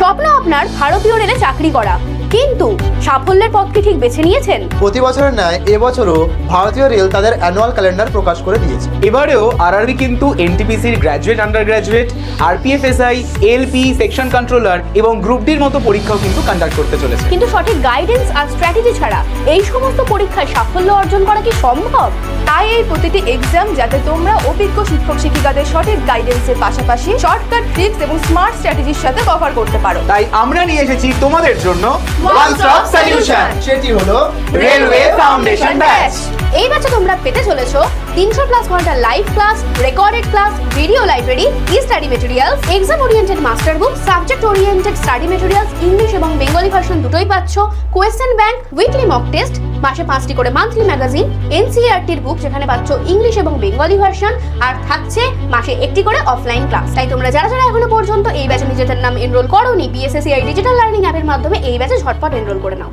স্বপ্ন আপনার ভারতীয় রেলে চাকরি করা, কিন্তু সাফল্যের পথ কি ঠিক বেছে নিয়েছেন? প্রতি বছরের ন্যায় এবছরও ভারতীয় রেল তাদের অ্যানুয়াল ক্যালেন্ডার প্রকাশ করে দিয়েছে। এবারেও আরআরবি কিন্তু এনটিপিসির graduate, under graduate, RPFSI, LP, section controller এবং গ্রুপ ডির মতো পরীক্ষাও কিন্তু কন্ডাক্ট করতে চলেছে। কিন্তু সঠিক গাইডেন্স আর স্ট্র্যাটেজি ছাড়া এই সমস্ত পরীক্ষায় সাফল্য অর্জন করা কি সম্ভব? তাই এই প্রতিটি এক্সাম যাতে তোমরা অভিজ্ঞ শিক্ষক শিক্ষিকাদের সঠিক গাইডেন্সের পাশাপাশি শর্টকাট ট্রিক্স এবং স্মার্ট স্ট্র্যাটেজির সাথে কভার করতে পারো। তাই আমরা নিয়ে এসেছি তোমাদের জন্য One Stop Solution। সেটি হলো রেলওয়ে ফাউন্ডেশন ব্যাচ। এই ব্যাচে তোমরা পেতে চলেছো 300+ ঘন্টা live class, recorded class, video library, e study materials, exam oriented master book, subject oriented study materials, English এবং বেঙ্গলি ভার্সন দুটোই পাচ্ছ, question bank, weekly mock test, মাসে 5টি করে মান্থলি ম্যাগাজিন, এনসিইআরটির বুক যেখানে পাচ্ছ ইংলিশ এবং বেঙ্গলি ভার্সন, আর থাকছে মাসে 1টি করে অফলাইন ক্লাস। তাই তোমরা যারা যারা এখনো পর্যন্ত এই ব্যাচে নিজেদের নাম এনরোল করোনি, বিএসএসসিআই ডিজিটাল লার্নিং অ্যাপের মাধ্যমে এই ব্যাচে ঝটপট এনরোল করে নাও।